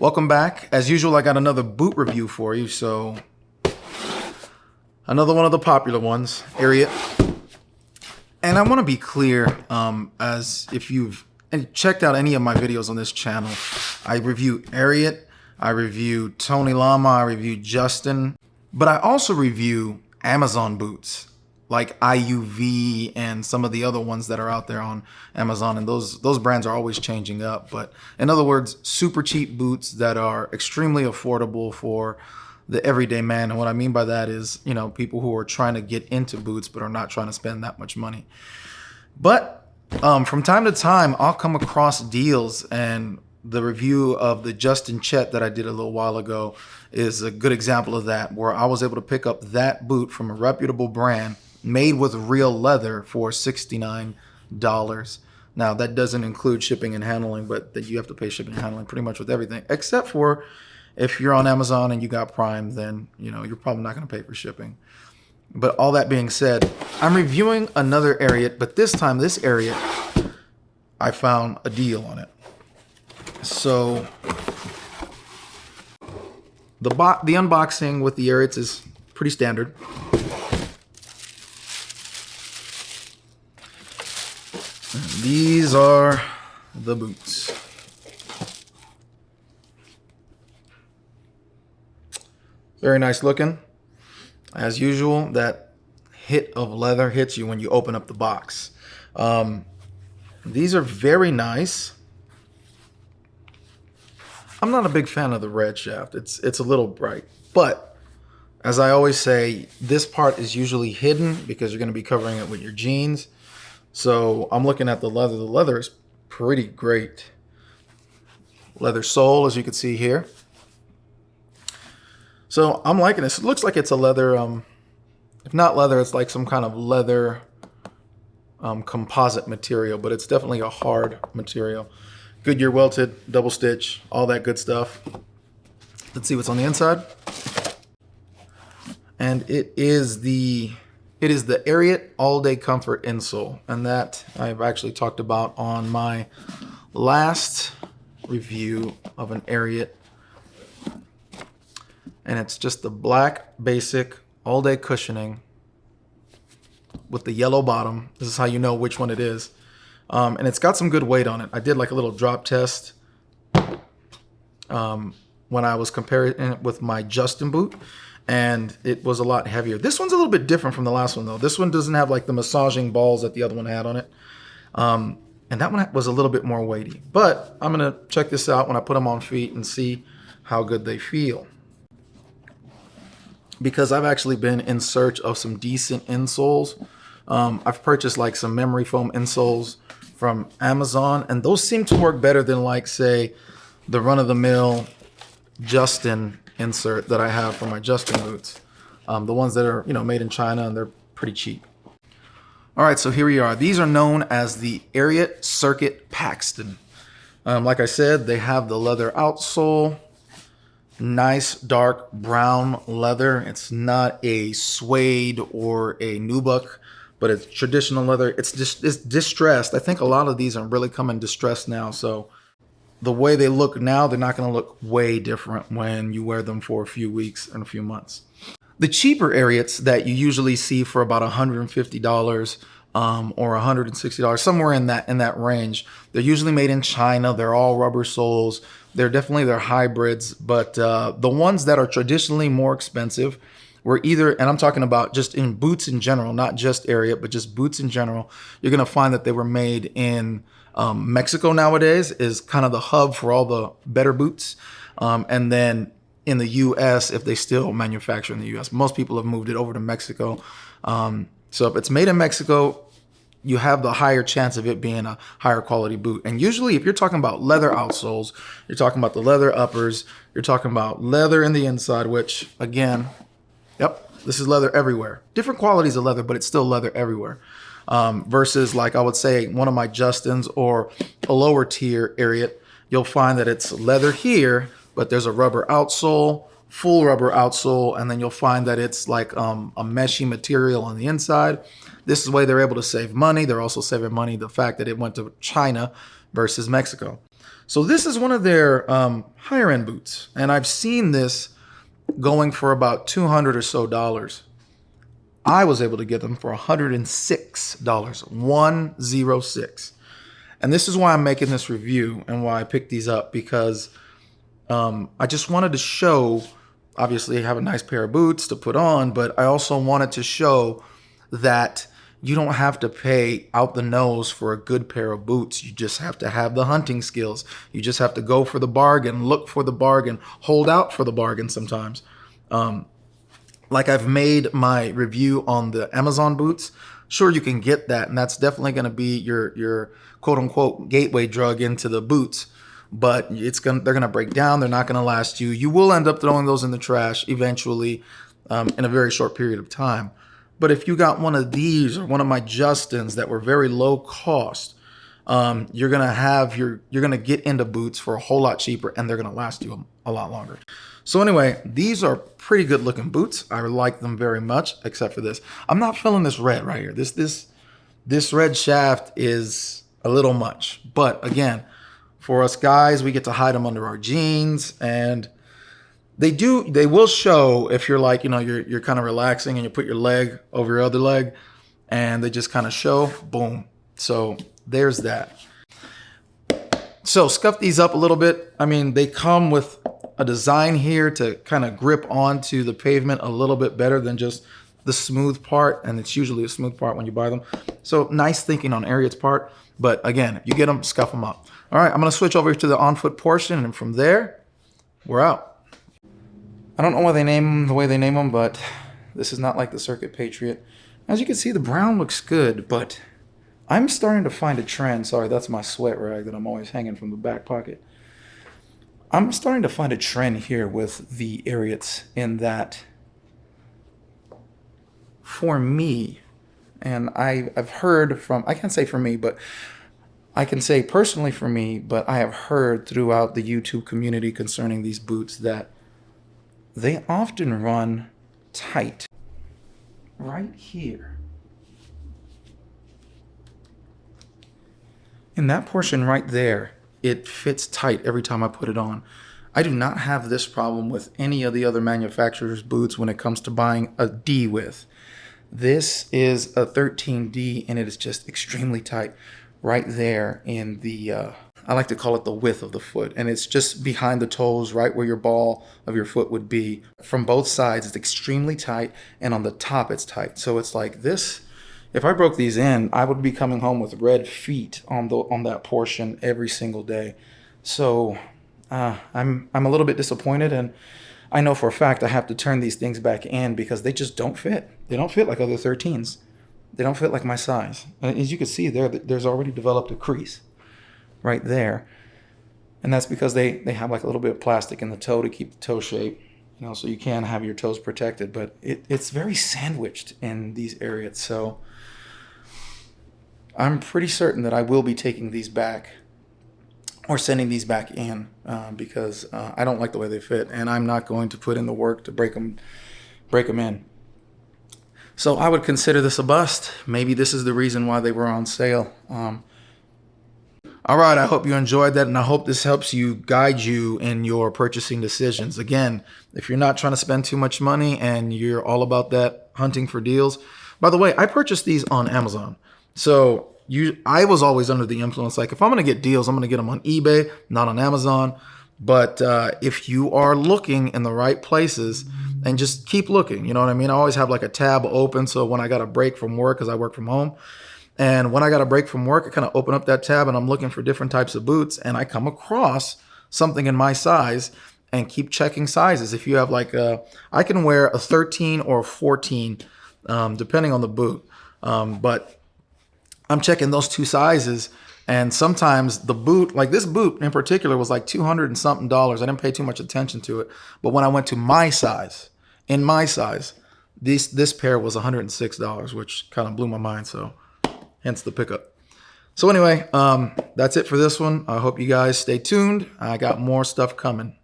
Welcome back. As usual, I got another boot review for you. So another one of the popular ones, Ariat. And I want to be clear, as if you've checked out any of my videos on this channel, I review Ariat, I review Tony Lama, I review Justin, but I also review Amazon boots like IUV and some of the other ones that are out there on Amazon. And those brands are always changing up. But in other words, super cheap boots that are extremely affordable for the everyday man. And what I mean by that is, you know, people who are trying to get into boots but are not trying to spend that much money. But from time to time, I'll come across deals, and the review of the Justin Chet that I did a little while ago is a good example of that, where I was able to pick up that boot from a reputable brand made with real leather for $69. Now, that doesn't include shipping and handling, but that you have to pay shipping and handling pretty much with everything, except for if you're on Amazon and you got Prime, then, you know, you're probably not going to pay for shipping. But all that being said, I'm reviewing another Ariat, but this time this Ariat, I found a deal on it. So the unboxing with the Ariats is pretty standard. And these are the boots. Very nice looking. As usual, that hit of leather hits you when you open up the box. These are very nice. I'm not a big fan of the red shaft. It's a little bright. But as I always say, this part is usually hidden because you're going to be covering it with your jeans. So I'm looking at the leather. The leather is pretty great. Leather sole, as you can see here. So I'm liking this. It looks like it's a leather, if not leather, it's like some kind of leather composite material, but it's definitely a hard material. Goodyear welted, double stitch, all that good stuff. Let's see what's on the inside. And it is the Ariat All Day Comfort insole, and that I've actually talked about on my last review of an Ariat. And it's just the black basic all day cushioning with the yellow bottom. This is how you know which one it is. And it's got some good weight on it. I did like a little drop test when I was comparing it with my Justin boot, and it was a lot heavier. This one's a little bit different from the last one though. This one doesn't have like the massaging balls that the other one had on it. And that one was a little bit more weighty. But I'm gonna check this out when I put them on feet and see how good they feel, because I've actually been in search of some decent insoles. I've purchased like some memory foam insoles from Amazon, and those seem to work better than, like, say, the run-of-the-mill Justin insert that I have for my Justin boots. The ones that are, you know, made in China, and they're pretty cheap. All right, so here we are. These are known as the Ariat Circuit Paxton. Like I said, they have the leather outsole. Nice dark brown leather. It's not a suede or a nubuck, but it's traditional leather. It's distressed. I think a lot of these are really coming distressed now. So the way they look now, they're not going to look way different when you wear them for a few weeks and a few months. The cheaper Ariats that you usually see for about $150 or $160, somewhere in that range, they're usually made in China. They're all rubber soles. They're hybrids, but the ones that are traditionally more expensive were either, and I'm talking about just in boots in general, not just Ariat, but just boots in general, you're going to find that they were made in Mexico nowadays is kind of the hub for all the better boots. And then in the U.S., if they still manufacture in the U.S., most people have moved it over to Mexico. So if it's made in Mexico, you have the higher chance of it being a higher quality boot. And usually if you're talking about leather outsoles, you're talking about the leather uppers, you're talking about leather in the inside, which again, yep, this is leather everywhere. Different qualities of leather, but it's still leather everywhere. Versus, like, I would say one of my Justins or a lower tier Ariat, you'll find that it's leather here, but there's a rubber outsole, full rubber outsole, and then you'll find that it's like a meshy material on the inside. This is the way they're able to save money. They're also saving money the fact that it went to China versus Mexico. So this is one of their higher end boots, and I've seen this going for about $200 or so. I was able to get them for $106, 106. And this is why I'm making this review and why I picked these up, because I just wanted to show, obviously I have a nice pair of boots to put on, but I also wanted to show that you don't have to pay out the nose for a good pair of boots. You just have to have the hunting skills. You just have to go for the bargain, look for the bargain, hold out for the bargain sometimes. Like I've made my review on the Amazon boots. Sure, you can get that, and that's definitely going to be your quote unquote gateway drug into the boots. But they're gonna break down. They're not gonna last you. You will end up throwing those in the trash eventually, in a very short period of time. But if you got one of these or one of my Justins that were very low cost, you're gonna get into boots for a whole lot cheaper, and they're gonna last you a lot longer. So anyway, these are pretty good looking boots. I like them very much, except for this. I'm not feeling this red right here. This red shaft is a little much. But again, for us guys, we get to hide them under our jeans, and they will show if you're like, you're kind of relaxing and you put your leg over your other leg, and they just kind of show, boom. So there's that. So scuff these up a little bit. I mean, they come with a design here to kind of grip onto the pavement a little bit better than just the smooth part, and it's usually a smooth part when you buy them. So nice thinking on Ariat's part, but again, if you get them, scuff them up. All right, I'm gonna switch over to the on-foot portion, and from there, we're out. I don't know why they name them the way they name them, but this is not like the Circuit Patriot. As you can see, the brown looks good, but I'm starting to find a trend. Sorry, that's my sweat rag that I'm always hanging from the back pocket. I'm starting to find a trend here with the Ariats in that, for me, and I've heard from, I can't say for me, but I can say personally for me, but I have heard throughout the YouTube community concerning these boots that they often run tight right here. In that portion right there, it fits tight every time I put it on. I do not have this problem with any of the other manufacturers' boots when it comes to buying a D width. This is a 13D, and it is just extremely tight right there in the, I like to call it the width of the foot. And it's just behind the toes, right where your ball of your foot would be. From both sides, it's extremely tight, and on the top, it's tight. So it's like this. If I broke these in, I would be coming home with red feet on that portion every single day. So I'm a little bit disappointed, and I know for a fact I have to turn these things back in because they just don't fit. They don't fit like other 13s. They don't fit like my size. As you can see there's already developed a crease right there. And that's because they have like a little bit of plastic in the toe to keep the toe shape, so you can have your toes protected. But it's very sandwiched in these Ariats. So I'm pretty certain that I will be taking these back or sending these back in because I don't like the way they fit, and I'm not going to put in the work to break them in. So I would consider this a bust. Maybe this is the reason why they were on sale. All right, I hope you enjoyed that, and I hope this helps you guide you in your purchasing decisions. Again, if you're not trying to spend too much money and you're all about that hunting for deals. By the way, I purchased these on Amazon. So I was always under the influence, like if I'm going to get deals, I'm going to get them on eBay, not on Amazon. But if you are looking in the right places, and just keep looking, you know what I mean? I always have like a tab open, so when I got a break from work, because I work from home, and when I got a break from work, I kind of open up that tab and I'm looking for different types of boots, and I come across something in my size and keep checking sizes. If you have like I can wear a 13 or a 14, depending on the boot, but I'm checking those two sizes. And sometimes the boot, like this boot in particular, was like $200 and something. I didn't pay too much attention to it. But when I went to my size, this pair was $106, which kind of blew my mind. So hence the pickup. So anyway, that's it for this one. I hope you guys stay tuned. I got more stuff coming.